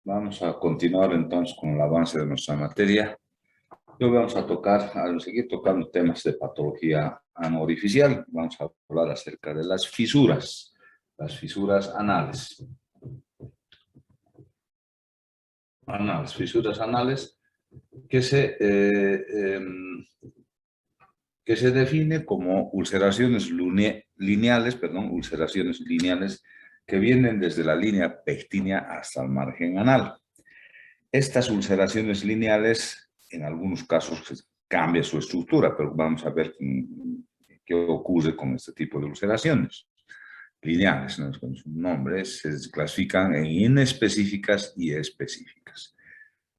Vamos a continuar entonces con el avance de nuestra materia. Hoy vamos a seguir tocando temas de patología anoorificial. Vamos a hablar acerca de las fisuras anales. Fisuras anales que que se define como ulceraciones lineales que vienen desde la línea pectínea hasta el margen anal. Estas ulceraciones lineales, en algunos casos, cambia su estructura, pero vamos a ver qué ocurre con este tipo de ulceraciones lineales, ¿no? Con sus nombres se clasifican en inespecíficas y específicas.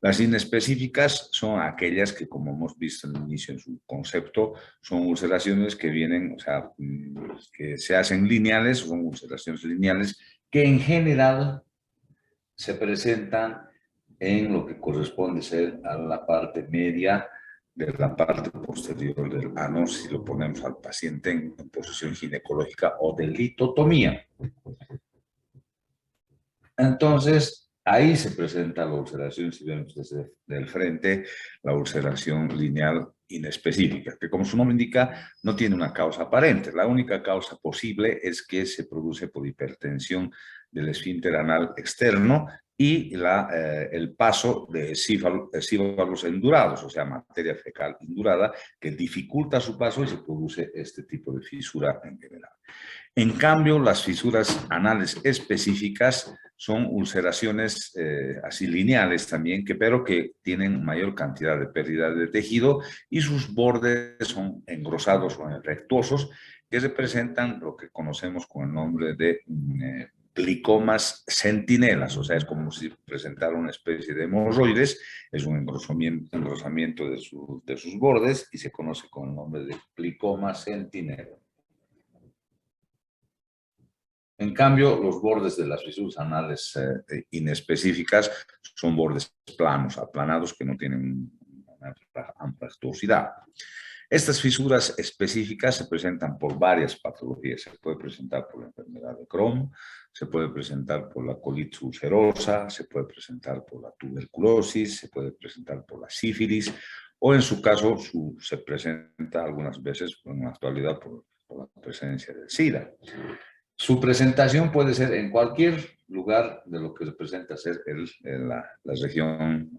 Las inespecíficas son aquellas que, como hemos visto en el inicio en su concepto, son ulceraciones que vienen, o sea, que se hacen lineales, son ulceraciones lineales que en general se presentan en lo que corresponde ser a la parte media de la parte posterior del ano, si lo ponemos al paciente en posición ginecológica o de litotomía. Entonces, ahí se presenta la ulceración, si vemos desde el frente, la ulceración lineal inespecífica, que como su nombre indica, no tiene una causa aparente. La única causa posible es que se produce por hipertensión del esfínter anal externo y el paso de esívalos endurados, o sea, materia fecal indurada, que dificulta su paso y se produce este tipo de fisura en general. En cambio, las fisuras anales específicas son ulceraciones así lineales también, pero que tienen mayor cantidad de pérdida de tejido y sus bordes son engrosados o rectuosos, que representan lo que conocemos con el nombre de glicomas centinelas, o sea, es como si presentara una especie de hemorroides, es un engrosamiento de sus bordes y se conoce con el nombre de glicoma centinela. En cambio, los bordes de las fisuras anales inespecíficas son bordes planos, aplanados, que no tienen una amplastosidad. Estas fisuras específicas se presentan por varias patologías. Se puede presentar por la enfermedad de Crohn, se puede presentar por la colitis ulcerosa, se puede presentar por la tuberculosis, se puede presentar por la sífilis, o en su caso se presenta algunas veces en la actualidad por la presencia del SIDA. Su presentación puede ser en cualquier lugar de lo que representa ser la región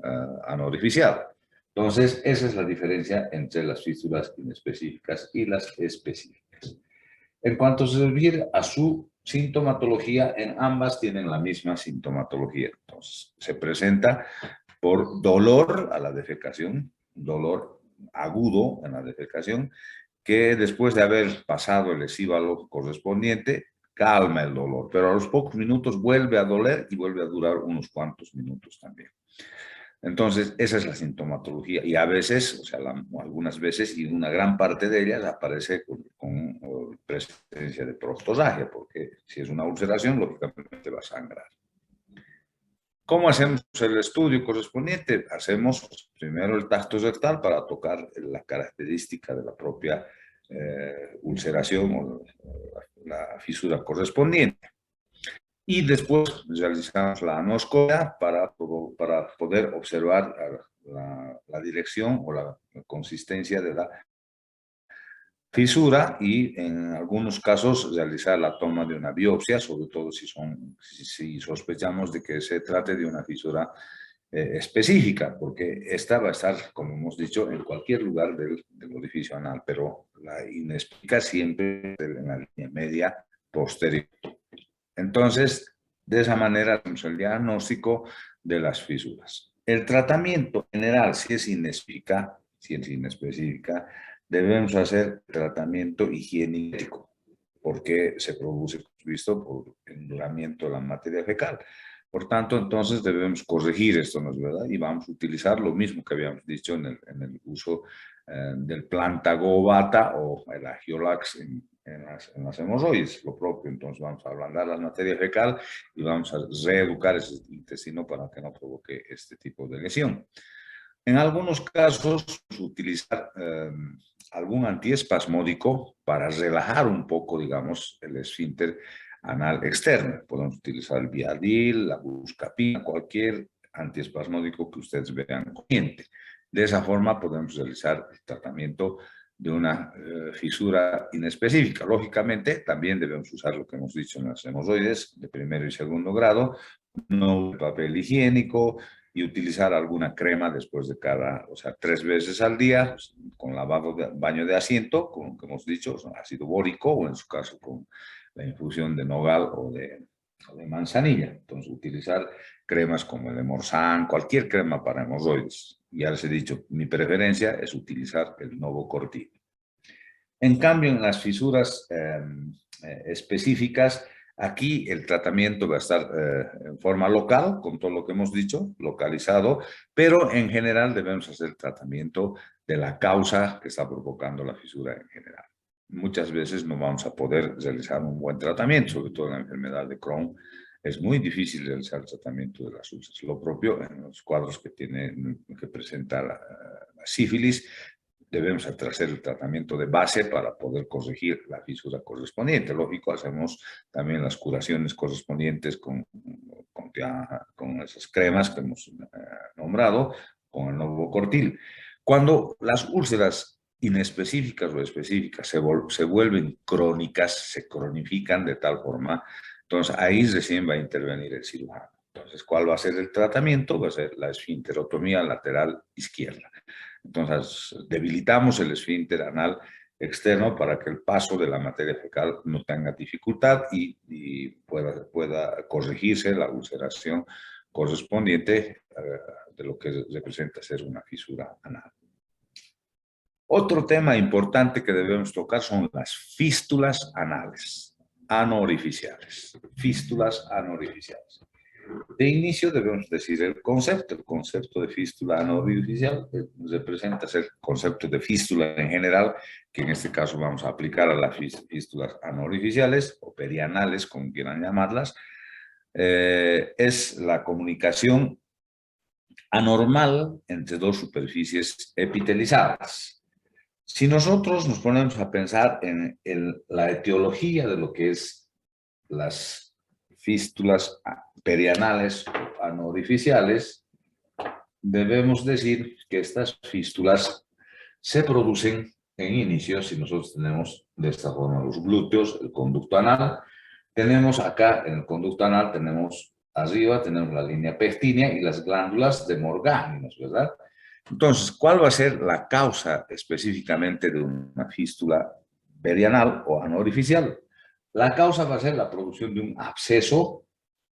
anoorificial. Entonces, esa es la diferencia entre las fisuras inespecíficas y las específicas. En cuanto se refiere a su sintomatología, en ambas tienen la misma sintomatología. Entonces, se presenta por dolor a la defecación, dolor agudo en la defecación, que después de haber pasado el esívalo correspondiente, calma el dolor, pero a los pocos minutos vuelve a doler y vuelve a durar unos cuantos minutos también. Entonces, esa es la sintomatología y a veces, o sea, algunas veces y una gran parte de ellas aparece con presencia de prostosagia, porque si es una ulceración, lógicamente va a sangrar. ¿Cómo hacemos el estudio correspondiente? Hacemos primero el tacto rectal para tocar la característica de la propia ulceración o la fisura correspondiente. Y después realizamos la anoscopia para poder observar la dirección o la consistencia de la fisura y en algunos casos realizar la toma de una biopsia, sobre todo si sospechamos de que se trate de una fisura específica, porque esta va a estar, como hemos dicho, en cualquier lugar del orificio anal, pero la inespecífica siempre en la línea media posterior. Entonces, de esa manera hacemos el diagnóstico de las fisuras. El tratamiento general, si es inespecífica, debemos hacer tratamiento higiénico, porque se produce, visto, por enduramiento de la materia fecal. Por tanto, entonces debemos corregir esto, ¿no es verdad? Y vamos a utilizar lo mismo que habíamos dicho en el uso del Plantago Bata o el Agiolax en las hemorroides, lo propio. Entonces vamos a ablandar la materia fecal y vamos a reeducar ese intestino para que no provoque este tipo de lesión. En algunos casos, utilizar algún antiespasmódico para relajar un poco, digamos, el esfínter anal externo. Podemos utilizar el Viadil, la buscapina, cualquier antiespasmódico que ustedes vean conveniente. De esa forma podemos realizar el tratamiento de una fisura inespecífica. Lógicamente, también debemos usar lo que hemos dicho en las hemorroides de primero y segundo grado, no papel higiénico y utilizar alguna crema después de cada, o sea, 3 veces al día, con baño de asiento, como hemos dicho, ácido bórico o en su caso con la infusión de nogal o de manzanilla. Entonces, utilizar cremas como el Hemorsan, cualquier crema para hemorroides. Ya les he dicho, mi preferencia es utilizar el Novocortil. En cambio, en las fisuras específicas, aquí el tratamiento va a estar en forma local, con todo lo que hemos dicho, localizado, pero en general debemos hacer el tratamiento de la causa que está provocando la fisura en general. Muchas veces no vamos a poder realizar un buen tratamiento, sobre todo en la enfermedad de Crohn. Es muy difícil realizar el tratamiento de las úlceras. Lo propio en los cuadros que presenta la sífilis, debemos hacer el tratamiento de base para poder corregir la fisura correspondiente. Lógico, hacemos también las curaciones correspondientes con esas cremas que hemos nombrado, con el Novocortil. Cuando las úlceras inespecíficas o específicas se vuelven crónicas, se cronifican de tal forma, entonces ahí recién va a intervenir el cirujano. Entonces, ¿cuál va a ser el tratamiento? Va a ser la esfinterotomía lateral izquierda. Entonces, debilitamos el esfínter anal externo para que el paso de la materia fecal no tenga dificultad y pueda corregirse la ulceración correspondiente de lo que representa ser una fisura anal. Otro tema importante que debemos tocar son las fístulas anales, anoorificiales. Fístulas anoorificiales. De inicio debemos decir el concepto de fístula anoorificial representa el concepto de fístula en general, que en este caso vamos a aplicar a las fístulas anoorificiales o perianales, como quieran llamarlas. Es la comunicación anormal entre dos superficies epitelizadas. Si nosotros nos ponemos a pensar en la etiología de lo que es las fístulas perianales o anoorificiales, debemos decir que estas fístulas se producen en inicio, si nosotros tenemos de esta forma los glúteos, el conducto anal. Tenemos acá en el conducto anal, tenemos arriba, tenemos la línea pectínea y las glándulas de Morganius, ¿verdad? Entonces, ¿cuál va a ser la causa específicamente de una fístula perianal o anoorificial? La causa va a ser la producción de un absceso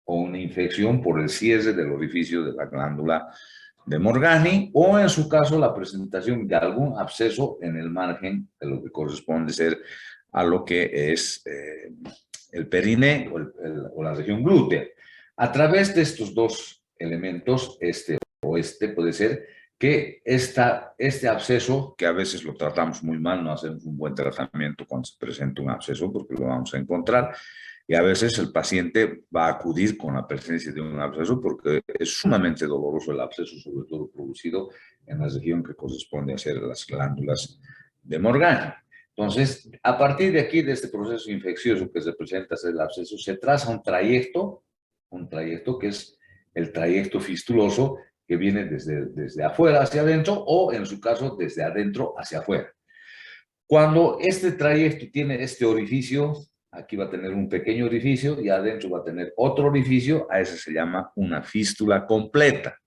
o una infección por el cierre del orificio de la glándula de Morgani o, en su caso, la presentación de algún absceso en el margen de lo que corresponde ser a lo que es el periné o la región glútea. A través de estos dos elementos, este puede ser que este absceso, que a veces lo tratamos muy mal, no hacemos un buen tratamiento cuando se presenta un absceso porque lo vamos a encontrar, y a veces el paciente va a acudir con la presencia de un absceso porque es sumamente doloroso el absceso, sobre todo producido en la región que corresponde a ser las glándulas de Morgani. Entonces, a partir de aquí, de este proceso infeccioso que se presenta el absceso, se traza un trayecto que es el trayecto fistuloso, que viene desde afuera hacia adentro o, en su caso, desde adentro hacia afuera. Cuando este trayecto tiene este orificio, aquí va a tener un pequeño orificio y adentro va a tener otro orificio, a ese se llama una fístula completa.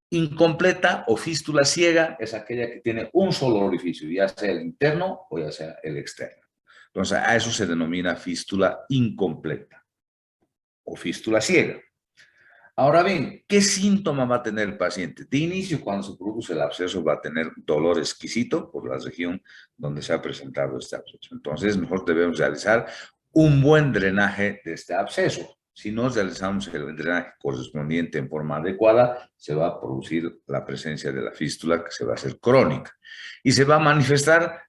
Incompleta o fístula ciega es aquella que tiene un solo orificio, ya sea el interno o ya sea el externo. Entonces, a eso se denomina fístula incompleta o fístula ciega. Ahora bien, ¿qué síntoma va a tener el paciente? De inicio, cuando se produce el absceso, va a tener dolor exquisito por la región donde se ha presentado este absceso. Entonces, nosotros debemos realizar un buen drenaje de este absceso. Si no realizamos el drenaje correspondiente en forma adecuada, se va a producir la presencia de la fístula, que se va a hacer crónica. Y se va a manifestar,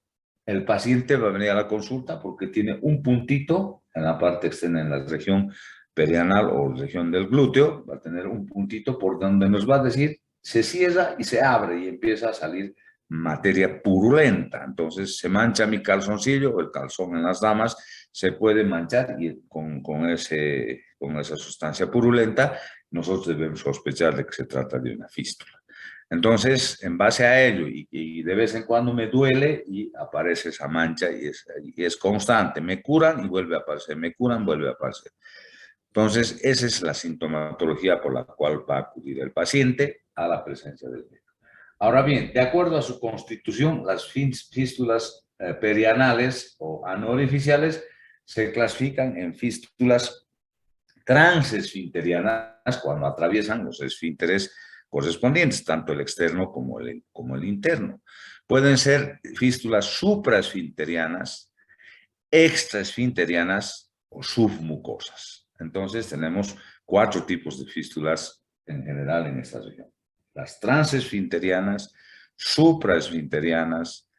el paciente va a venir a la consulta porque tiene un puntito en la parte externa, en la región perianal o región del glúteo, va a tener un puntito por donde nos va a decir, se cierra y se abre y empieza a salir materia purulenta. Entonces se mancha mi calzoncillo, o el calzón en las damas se puede manchar y con esa sustancia purulenta nosotros debemos sospechar de que se trata de una fístula. Entonces, en base a ello, y de vez en cuando me duele y aparece esa mancha y es constante, me curan y vuelve a aparecer, me curan, vuelve a aparecer. Entonces, esa es la sintomatología por la cual va a acudir el paciente a la presencia del médico. Ahora bien, de acuerdo a su constitución, las fístulas perianales o anoorificiales se clasifican en fístulas transesfinterianas cuando atraviesan los esfínteres correspondientes, tanto el externo como el interno. Pueden ser fístulas supraesfinterianas, extraesfinterianas o submucosas. Entonces tenemos 4 tipos de fístulas en general en esta región. Las transesfinterianas, supraesfinterianas,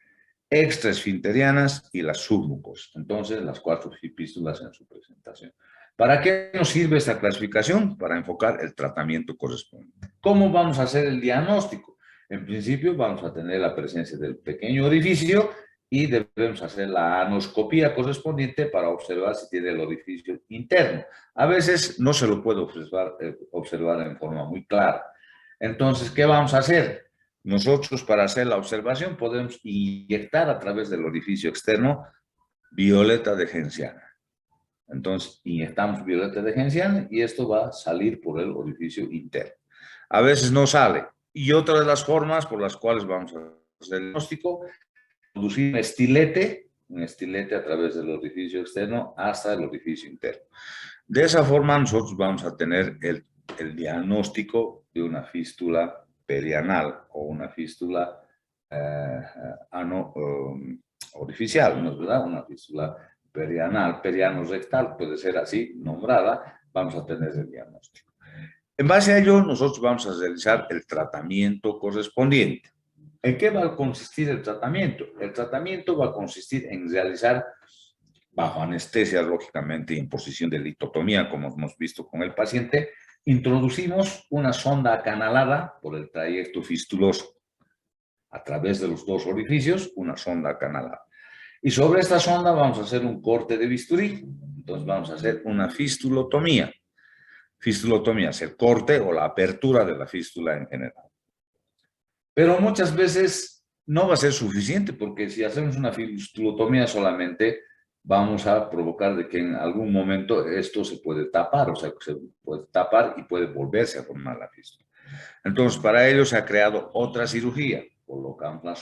extraesfinterianas y las submucosas. Entonces, las 4 fístulas en su presentación. ¿Para qué nos sirve esta clasificación? Para enfocar el tratamiento correspondiente. ¿Cómo vamos a hacer el diagnóstico? En principio, vamos a tener la presencia del pequeño orificio y debemos hacer la anoscopía correspondiente para observar si tiene el orificio interno. A veces no se lo puede observar en forma muy clara. Entonces, ¿qué vamos a hacer? Nosotros, para hacer la observación, podemos inyectar a través del orificio externo violeta de genciana. Entonces, inyectamos violeta de genciana y esto va a salir por el orificio interno. A veces no sale. Y otra de las formas por las cuales vamos a hacer el diagnóstico, producir un estilete a través del orificio externo hasta el orificio interno. De esa forma, nosotros vamos a tener el diagnóstico de una fístula perianal o una fístula orificial, ¿no es verdad? Una fístula perianal, periano-rectal, puede ser así nombrada, vamos a tener el diagnóstico. En base a ello, nosotros vamos a realizar el tratamiento correspondiente. ¿En qué va a consistir el tratamiento? El tratamiento va a consistir en realizar, bajo anestesia, lógicamente, y en posición de litotomía, como hemos visto con el paciente, introducimos una sonda acanalada por el trayecto fistuloso a través de los 2 orificios, una sonda acanalada. Y sobre esta sonda vamos a hacer un corte de bisturí. Entonces vamos a hacer una fistulotomía. Fistulotomía es el corte o la apertura de la fístula en general. Pero muchas veces no va a ser suficiente porque si hacemos una fistulotomía solamente vamos a provocar de que en algún momento esto se puede tapar, o sea, se puede tapar y puede volverse a formar la fístula. Entonces, para ello se ha creado otra cirugía. Colocamos la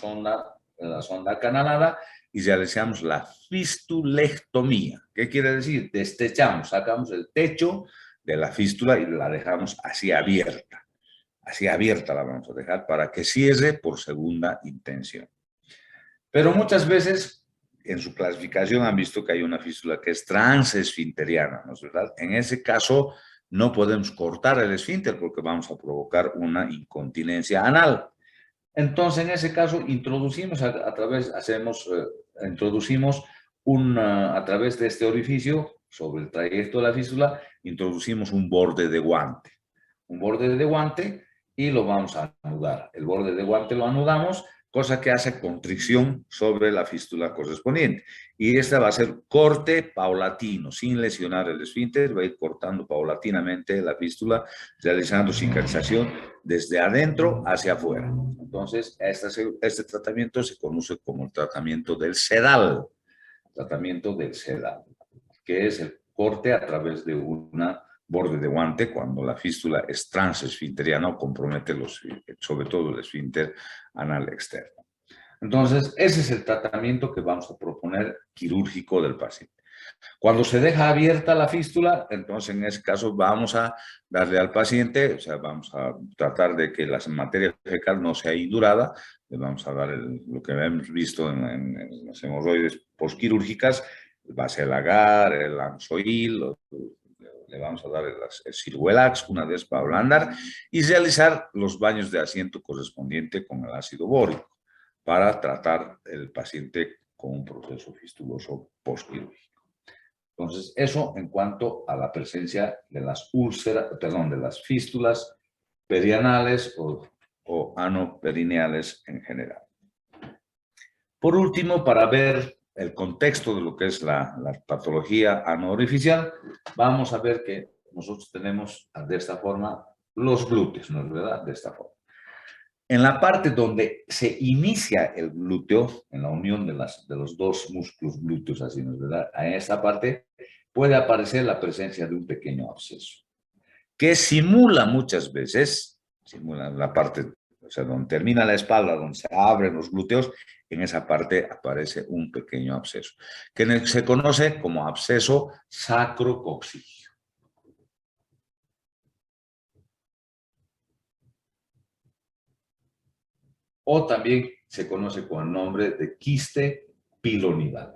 sonda acanalada y realizamos la fistulectomía. ¿Qué quiere decir? Destechamos, sacamos el techo de la fístula y la dejamos así abierta. Así abierta la vamos a dejar para que cierre por segunda intención. Pero muchas veces en su clasificación han visto que hay una fístula que es transesfinteriana, ¿no es verdad? En ese caso no podemos cortar el esfínter porque vamos a provocar una incontinencia anal. Entonces, en ese caso, introducimos a través de este orificio, sobre el trayecto de la fístula, introducimos un borde de guante. Un borde de guante y lo vamos a anudar. El borde de guante lo anudamos, cosa que hace constricción sobre la fístula correspondiente. Y esta va a ser corte paulatino, sin lesionar el esfínter, va a ir cortando paulatinamente la fístula, realizando cicatrización desde adentro hacia afuera. Entonces, este tratamiento se conoce como el tratamiento del sedal. Tratamiento del sedal, que es el corte a través de una borde de guante cuando la fístula es transesfinteriana o compromete sobre todo el esfínter anal externo. Entonces, ese es el tratamiento que vamos a proponer quirúrgico del paciente. Cuando se deja abierta la fístula, entonces en ese caso vamos a darle al paciente, o sea, vamos a tratar de que la materia fecal no sea indurada, le vamos a dar lo que hemos visto en las hemorroides posquirúrgicas, el Basel-Agar, el Ansoil, le vamos a dar el Ciruelax una vez para ablandar y realizar los baños de asiento correspondiente con el ácido bórico para tratar el paciente con un proceso fistuloso posquirúrgico. Entonces, eso en cuanto a la presencia de las de las fístulas perianales o anoperineales en general. Por último, para ver el contexto de lo que es la patología anoorificial, vamos a ver que nosotros tenemos de esta forma los glúteos, ¿no es verdad? De esta forma. En la parte donde se inicia el glúteo, en la unión de los dos músculos glúteos, así, ¿no es verdad? En esta parte puede aparecer la presencia de un pequeño absceso, que simula muchas veces, simula la parte, o sea, donde termina la espalda, donde se abren los glúteos, en esa parte aparece un pequeño absceso, que se conoce como absceso sacrococcígeo. O también se conoce con el nombre de quiste pilonidal.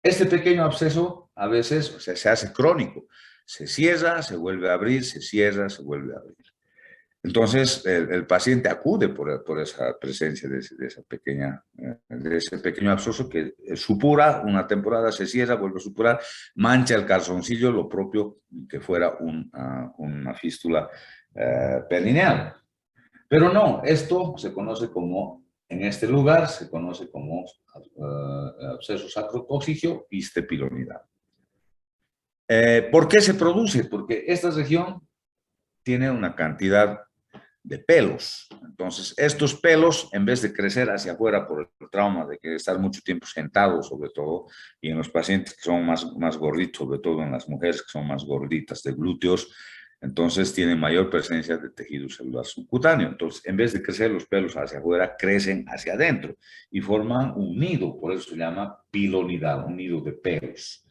Este pequeño absceso a veces, o sea, se hace crónico, se cierra, se vuelve a abrir, se cierra, se vuelve a abrir. Entonces, el paciente acude por esa presencia de ese pequeño absceso que supura una temporada, se cierra, vuelve a supurar, mancha el calzoncillo, lo propio que fuera una fístula perineal. Pero no, esto se conoce como, en este lugar, se conoce como absceso sacrococcígeo, quiste pilonidal. ¿Por qué se produce? Porque esta región tiene una cantidad de pelos. Entonces, estos pelos, en vez de crecer hacia afuera por el trauma de que estar mucho tiempo sentado, sobre todo, y en los pacientes que son más gorditos, sobre todo en las mujeres que son más gorditas de glúteos, entonces tienen mayor presencia de tejido celular subcutáneo. Entonces, en vez de crecer los pelos hacia afuera, crecen hacia adentro y forman un nido, por eso se llama pilonidal, un nido de pelos.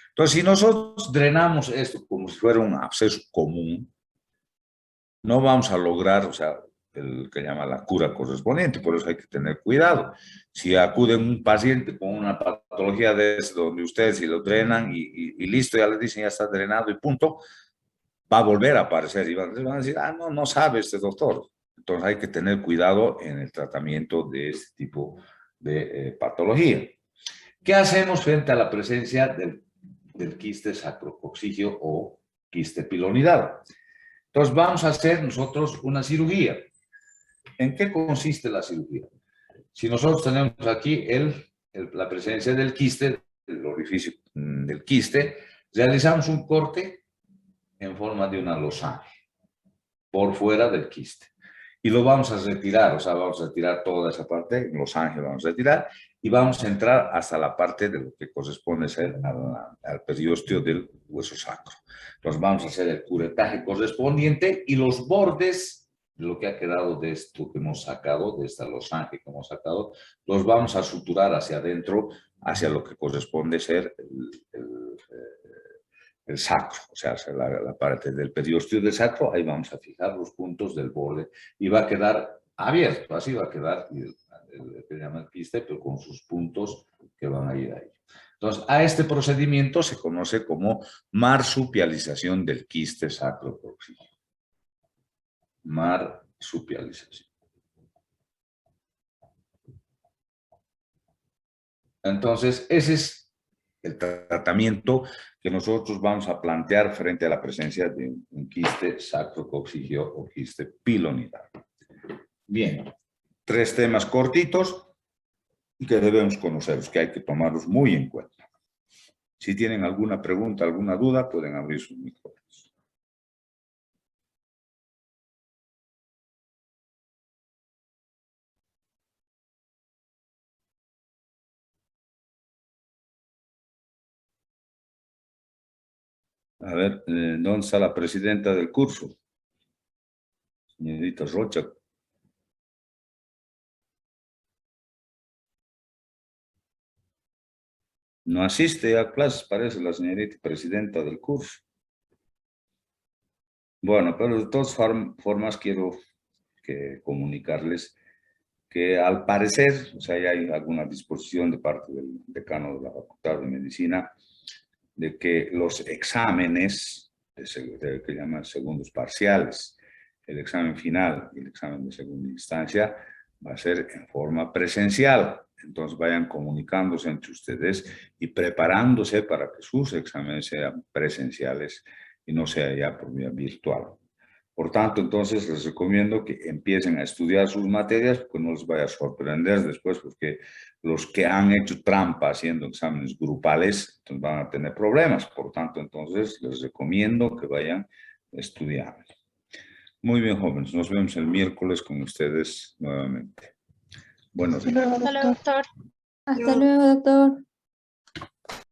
Entonces, si nosotros drenamos esto como si fuera un absceso común, no vamos a lograr, o sea, el que llama la cura correspondiente, por eso hay que tener cuidado. Si acude un paciente con una patología de eso, donde ustedes si lo drenan y listo, ya le dicen ya está drenado y punto, va a volver a aparecer y van a decir, no sabe este doctor. Entonces hay que tener cuidado en el tratamiento de este tipo de patología. ¿Qué hacemos frente a la presencia del quiste sacrococcígeo o quiste pilonidal? Entonces vamos a hacer nosotros una cirugía. ¿En qué consiste la cirugía? Si nosotros tenemos aquí la presencia del quiste, el orificio del quiste, realizamos un corte en forma de una losange por fuera del quiste. Y lo vamos a retirar, o sea, vamos a retirar toda esa parte, losange vamos a retirar, y vamos a entrar hasta la parte de lo que corresponde ser al periósteo del hueso sacro. Entonces vamos a hacer el curetaje correspondiente y los bordes de lo que ha quedado de esto que hemos sacado, de esta losange que hemos sacado, los vamos a suturar hacia adentro, hacia lo que corresponde ser el sacro, o sea, la parte del periósteo del sacro, ahí vamos a fijar los puntos del borde y va a quedar abierto, así va a quedar el que llama el quiste, pero con sus puntos que van a ir ahí. Entonces, a este procedimiento se conoce como marsupialización del quiste sacrococcígeo. Marsupialización. Entonces, ese es el tratamiento que nosotros vamos a plantear frente a la presencia de un quiste sacrococcígeo o quiste pilonidal. Bien, 3 temas cortitos y que debemos conocerlos, que hay que tomarlos muy en cuenta. Si tienen alguna pregunta, alguna duda, pueden abrir sus micrófonos. A ver, ¿dónde está la presidenta del curso? Señorita Rocha. No asiste a clases, parece la señorita presidenta del curso. Bueno, pero de todas formas quiero comunicarles que al parecer, o sea, ya hay alguna disposición de parte del decano de la Facultad de Medicina de que los exámenes que llaman segundos parciales, el examen final y el examen de segunda instancia va a ser en forma presencial. Entonces vayan comunicándose entre ustedes y preparándose para que sus exámenes sean presenciales y no sea ya por vía virtual. Por tanto, entonces les recomiendo que empiecen a estudiar sus materias, porque no les vaya a sorprender después, porque los que han hecho trampa haciendo exámenes grupales, entonces van a tener problemas. Por tanto, entonces les recomiendo que vayan a estudiar. Muy bien, jóvenes. Nos vemos el miércoles con ustedes nuevamente. Buenos días. Hasta luego, doctor. Hasta luego, doctor.